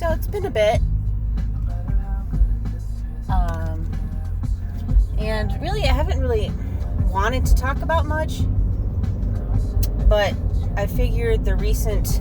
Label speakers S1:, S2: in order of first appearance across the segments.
S1: So it's been a bit. And really, I haven't really wanted to talk about much. But I figured the recent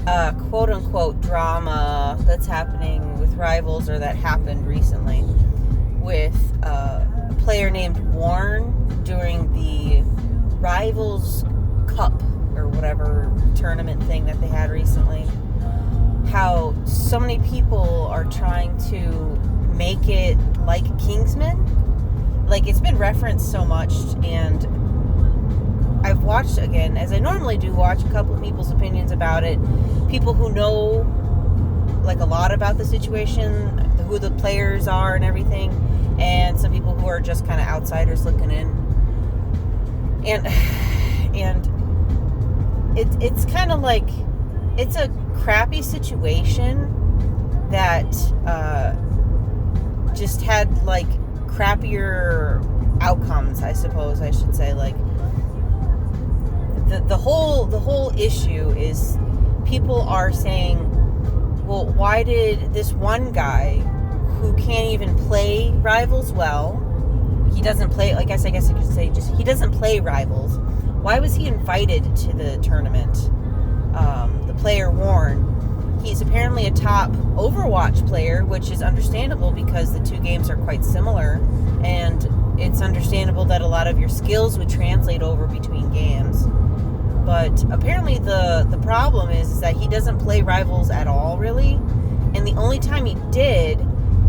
S1: quote-unquote drama that's happening with Rivals, or that happened recently, with a player named Warren during the Rivals Cup, or whatever tournament thing that they had recently. How so many people are trying to make it like Kingsman. Like, it's been referenced so much, and I've watched, again, as I normally do, watch a couple of people's opinions about it. People who know, like, a lot about the situation, who the players are and everything, and some people who are just kind of outsiders looking in. And it's kind of like, it's a crappy situation that just had, like, crappier outcomes, I suppose I should say. Like, the whole issue is people are saying, well, why did this one guy who can't even play Rivals well, he doesn't play, I guess I could say, just he doesn't play Rivals, why was he invited to the tournament? The player Warren, he's apparently a top Overwatch player, which is understandable because the two games are quite similar, and it's understandable that a lot of your skills would translate over between games. But apparently the problem is that he doesn't play Rivals at all, really. And the only time he did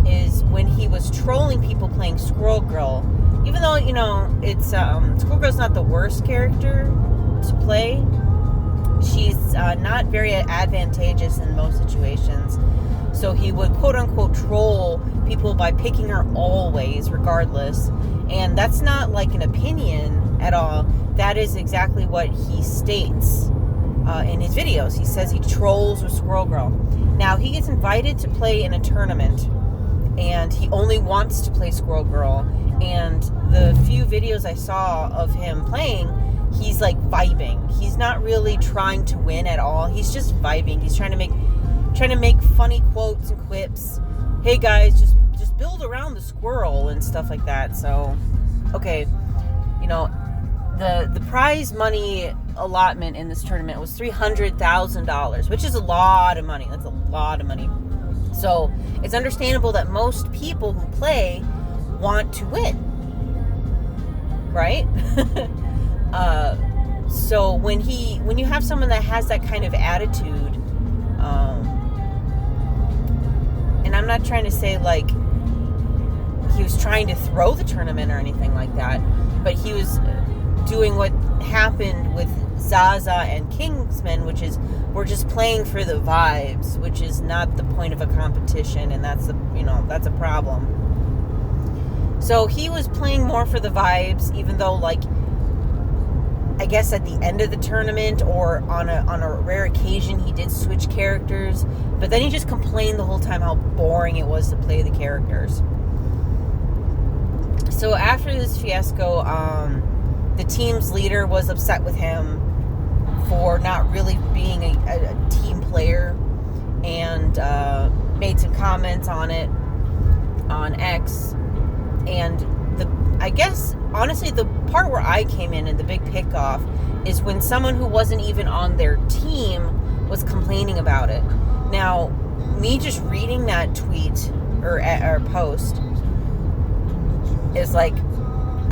S1: is when he was trolling people playing Squirrel Girl. Even though, you know, it's Squirrel Girl's not the worst character to play. She's not very advantageous in most situations. So he would quote-unquote troll people by picking her always, regardless. And that's not like an opinion at all. That is exactly what he states in his videos. He says he trolls with Squirrel Girl. Now, he gets invited to play in a tournament, and he only wants to play Squirrel Girl. And the few videos I saw of him playing, he's like vibing. He's not really trying to win at all. He's just vibing. He's trying to make funny quotes and quips. Hey guys, just build around the squirrel and stuff like that. So, okay, you know, the prize money allotment in this tournament was $300,000, which is a lot of money. That's a lot of money. So it's understandable that most people who play want to win, right? So when you have someone that has that kind of attitude, and I'm not trying to say like he was trying to throw the tournament or anything like that, but he was doing what happened with Zaza and Kingsman, which is we're just playing for the vibes, which is not the point of a competition, and that's a problem. So he was playing more for the vibes, even though, like, I guess at the end of the tournament or on a rare occasion he did switch characters, but then he just complained the whole time how boring it was to play the characters. So after this fiasco, the team's leader was upset with him for not really being a team player, and made some comments on it on X. And I guess, honestly, the part where I came in and the big pickoff is when someone who wasn't even on their team was complaining about it. Now, me just reading that tweet or post is like,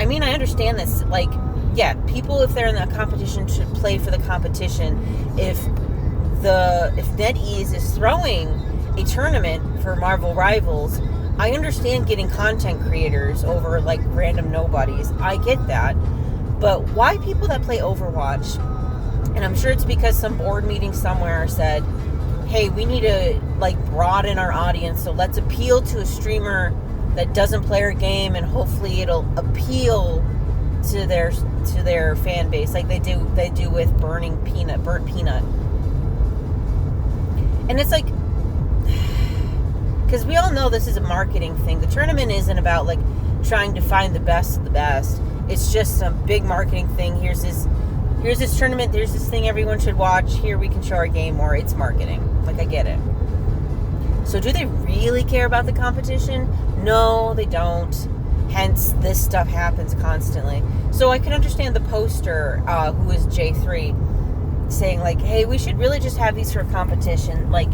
S1: I mean, I understand this. Like, yeah, people, if they're in a competition, should play for the competition. If NetEase is throwing a tournament for Marvel Rivals, I understand getting content creators over, like, random nobodies. I get that. But why people that play Overwatch? And I'm sure it's because some board meeting somewhere said, hey, we need to, like, broaden our audience, so let's appeal to a streamer that doesn't play our game, and hopefully it'll appeal to their fan base, like they do with burnt peanut. And it's like, because we all know this is a marketing thing. The tournament isn't about, like, trying to find the best of the best. It's just some big marketing thing. Here's this tournament, there's this thing everyone should watch. Here we can show our game more. It's marketing. Like, I get it. So do they really care about the competition? No, they don't. Hence, this stuff happens constantly. So I can understand the poster, who is J3, saying like, hey, we should really just have these for competition. Like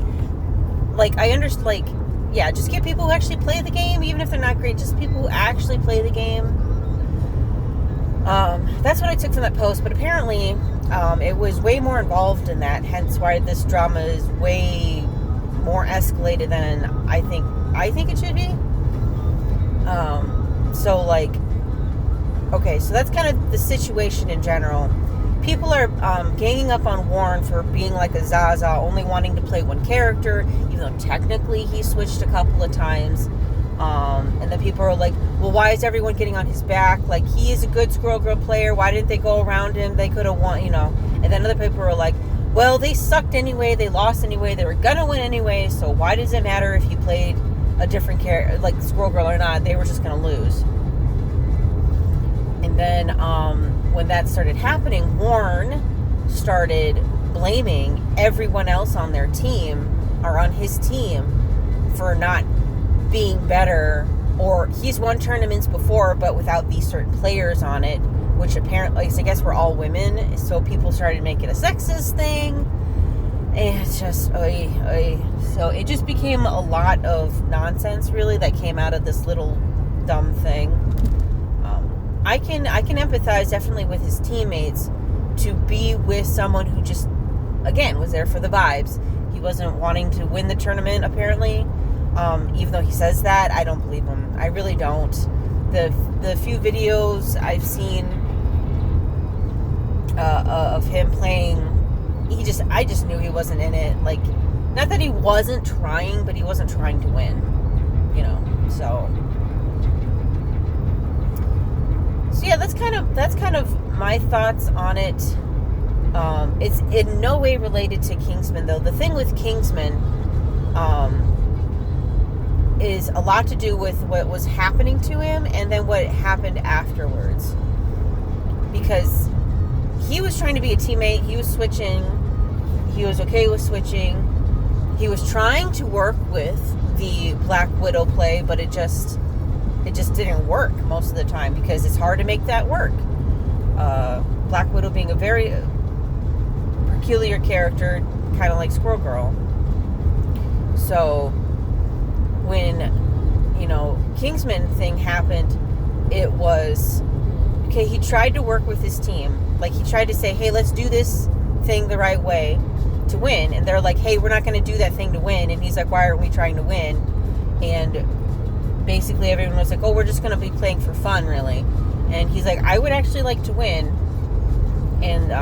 S1: I understand, like, yeah, just get people who actually play the game, even if they're not great, just people who actually play the game. That's what I took from that post, but apparently it was way more involved in that, hence why this drama is way more escalated than I think it should be. So like, okay, so that's kind of the situation in general. People are ganging up on Warren for being like a Zaza, only wanting to play one character, even though technically he switched a couple of times. And then people are like, well, why is everyone getting on his back? Like, he is a good Squirrel Girl player. Why didn't they go around him? They could have won, you know. And then other people are like, well, they sucked anyway. They lost anyway. They were going to win anyway. So why does it matter if he played a different character, like Squirrel Girl or not? They were just going to lose. And then when that started happening, Warren started blaming everyone else on their team or on his team for not being better, or he's won tournaments before but without these certain players on it, which apparently, I guess we're all women, so people started making a sexist thing, and it's just so it just became a lot of nonsense really that came out of this little dumb thing. I can empathize definitely with his teammates to be with someone who just, again, was there for the vibes. He wasn't wanting to win the tournament, apparently. Even though he says that, I don't believe him. I really don't. The few videos I've seen of him playing, I just knew he wasn't in it. Like, not that he wasn't trying, but he wasn't trying to win. You know, so yeah, that's kind of my thoughts on it. It's in no way related to Kingsman, though. The thing with Kingsman is a lot to do with what was happening to him and then what happened afterwards. Because he was trying to be a teammate, he was switching, he was okay with switching, he was trying to work with the Black Widow play, but it just didn't work most of the time because it's hard to make that work. Black Widow being a very peculiar character, kind of like Squirrel Girl. So when, you know, Kingsman thing happened, it was, okay, he tried to work with his team. Like, he tried to say, hey, let's do this thing the right way to win. And they're like, hey, we're not going to do that thing to win. And he's like, why aren't we trying to win? And basically everyone was like, oh, we're just going to be playing for fun, really. And he's like, I would actually like to win. And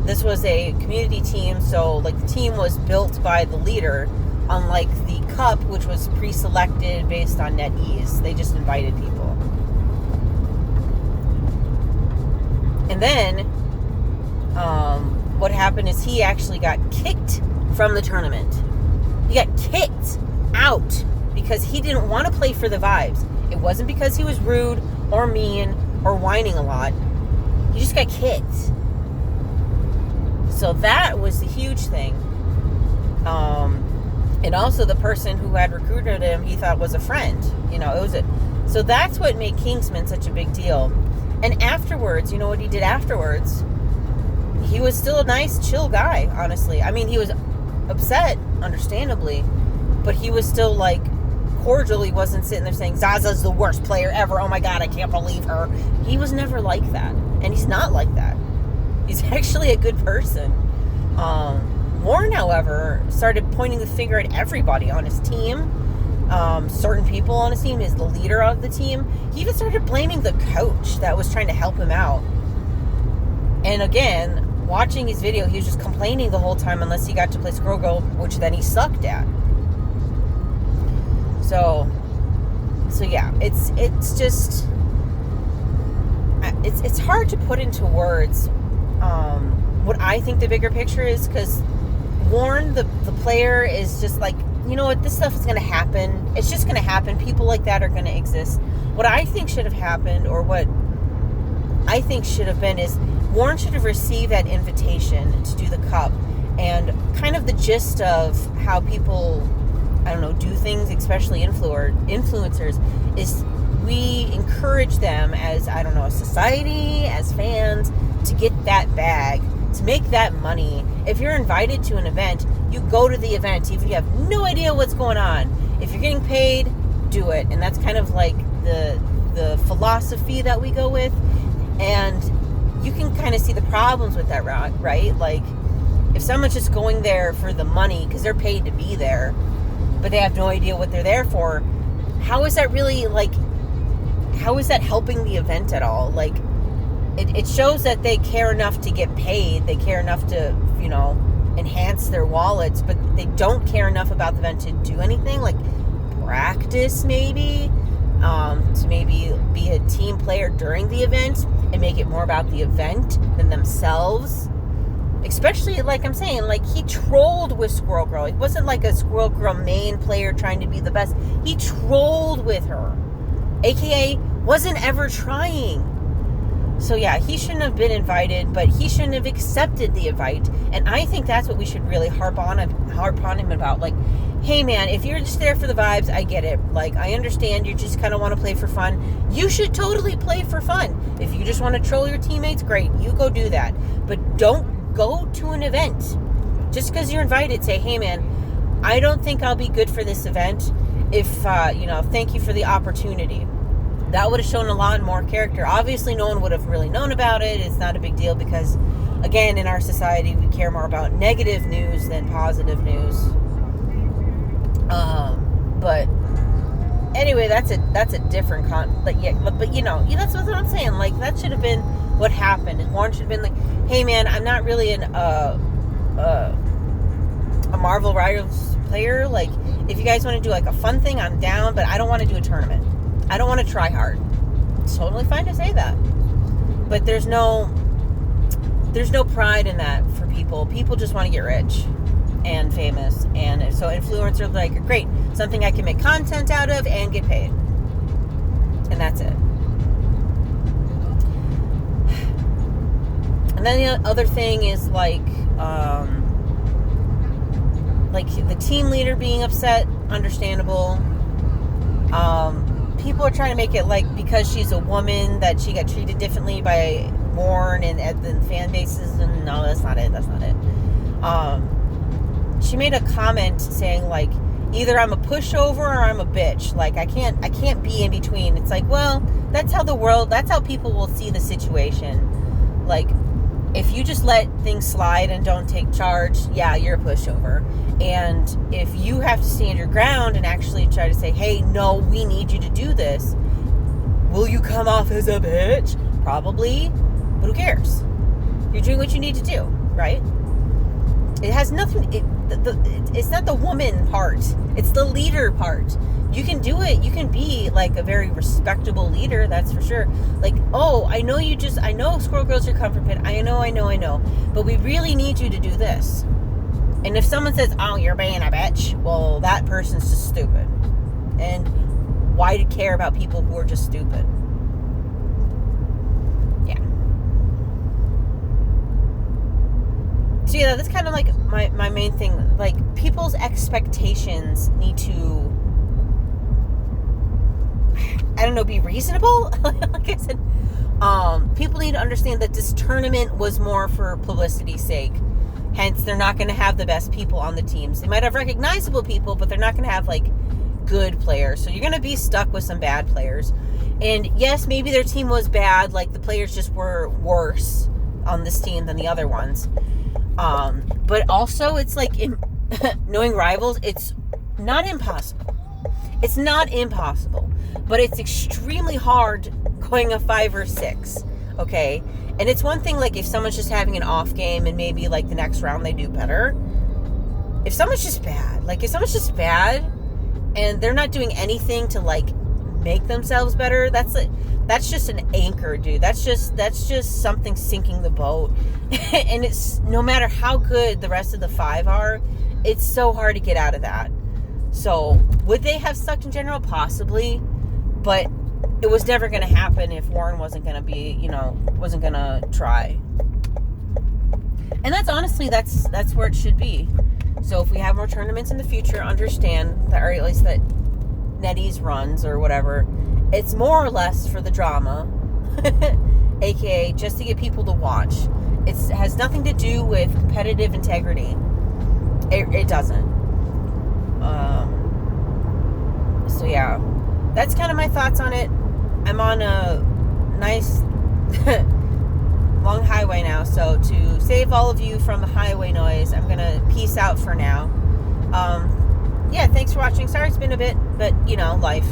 S1: this was a community team, so like the team was built by the leader, unlike the cup, which was pre-selected based on net ease. They just invited people. And then what happened is he actually got kicked from the tournament. He got kicked out because he didn't want to play for the vibes. It wasn't because he was rude or mean or whining a lot. He just got kicked. So that was the huge thing. And also the person who had recruited him, he thought was a friend. You know, it was so that's what made Kingsman such a big deal. And afterwards, you know what he did afterwards? He was still a nice, chill guy, honestly. I mean, he was upset, understandably, but he was still, like, cordial. He wasn't sitting there saying, Zaza's the worst player ever. Oh my God, I can't believe her. He was never like that. And he's not like that. He's actually a good person. Warren, however, started pointing the finger at everybody on his team. Certain people on his team, is the leader of the team. He even started blaming the coach that was trying to help him out. And again, watching his video, he was just complaining the whole time unless he got to play Squirrel Girl, which then he sucked at. So yeah, it's just, it's hard to put into words what I think the bigger picture is, because Warren, the player, is just like, you know what, this stuff is going to happen. It's just going to happen. People like that are going to exist. What I think should have happened, or what I think should have been, is Warren should have received that invitation to do the cup, and kind of the gist of how people I don't know, do things, especially influencers, is we encourage them as, I don't know, a society, as fans, to get that bag, to make that money. If you're invited to an event, you go to the event, even if you have no idea what's going on. If you're getting paid, do it. And that's kind of like the philosophy that we go with. And you can kind of see the problems with that, right? Like, if someone's just going there for the money because they're paid to be there, but they have no idea what they're there for, how is that really, like, how is that helping the event at all? Like, it shows that they care enough to get paid. They care enough to, you know, enhance their wallets, but they don't care enough about the event to do anything, like practice maybe, to maybe be a team player during the event and make it more about the event than themselves. Especially, like I'm saying, like, he trolled with Squirrel Girl. He wasn't like a Squirrel Girl main player trying to be the best. He trolled with her, aka wasn't ever trying. So yeah, he shouldn't have been invited, but he shouldn't have accepted the invite. And I think that's what we should really harp on him about. Like, hey man, if you're just there for the vibes, I get it. Like, I understand you just kind of want to play for fun. You should totally play for fun. If you just want to troll your teammates, great, you go do that. But don't go to an event just because you're invited. Say, hey man, I don't think I'll be good for this event. If thank you for the opportunity. That would have shown a lot more character. Obviously, no one would have really known about it. It's not a big deal because, again, in our society, we care more about negative news than positive news. But anyway, that's a different but you know, that's what I'm saying. Like, that should have been what happened. And Warren should have been like, hey man, I'm not really a Marvel Rivals player. Like, if you guys want to do like a fun thing, I'm down, but I don't want to do a tournament. I don't want to try hard. It's totally fine to say that. But there's no pride in that for people. People just want to get rich and famous. And so influencers are like, great, something I can make content out of and get paid. And that's it. And then the other thing is like the team leader being upset, understandable. People are trying to make it like because she's a woman that she got treated differently by Warren and at the fan bases, and no, that's not it. She made a comment saying like, either I'm a pushover or I'm a bitch. Like, I can't be in between. It's like, well, that's how people will see the situation. Like, if you just let things slide and don't take charge, yeah, you're a pushover. And if you have to stand your ground and actually try to say, hey, no, we need you to do this, will you come off as a bitch? Probably, but who cares? You're doing what you need to do, right? It has nothing, it's not the woman part, it's the leader part. You can do it. You can be like a very respectable leader, that's for sure. Like, oh, I know Squirrel Girl's your comfort pit. I know. But we really need you to do this. And if someone says, oh, you're being a bitch, well, that person's just stupid. And why do you care about people who are just stupid? Yeah. So yeah, that's kind of like my main thing. Like, people's expectations need to, I don't know, be reasonable. Like I said, people need to understand that this tournament was more for publicity's sake. Hence, they're not going to have the best people on the teams. They might have recognizable people, but they're not going to have like good players. So you're going to be stuck with some bad players. And yes, maybe their team was bad. Like, the players just were worse on this team than the other ones. But also, it's like, knowing Rivals, it's not impossible. It's not impossible, but it's extremely hard going a 5 or 6. Okay. And it's one thing, like, if someone's just having an off game and maybe like the next round they do better. If someone's just bad and they're not doing anything to like make themselves better, that's just an anchor, dude. That's just something sinking the boat. And it's, no matter how good the rest of the 5 are, it's so hard to get out of that. So would they have sucked in general? Possibly, but it was never going to happen if Warren wasn't going to try. And that's honestly, that's where it should be. So if we have more tournaments in the future, understand that, or at least that Nettie's runs or whatever, it's more or less for the drama, aka just to get people to watch. It has nothing to do with competitive integrity. It doesn't. So yeah, that's kind of my thoughts on it. I'm on a nice long highway now, so to save all of you from the highway noise, I'm gonna peace out for now. Yeah, thanks for watching. Sorry it's been a bit, but life.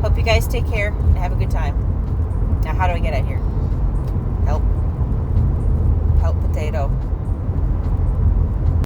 S1: Hope you guys take care and have a good time. Now, how do I get out here? Help potato.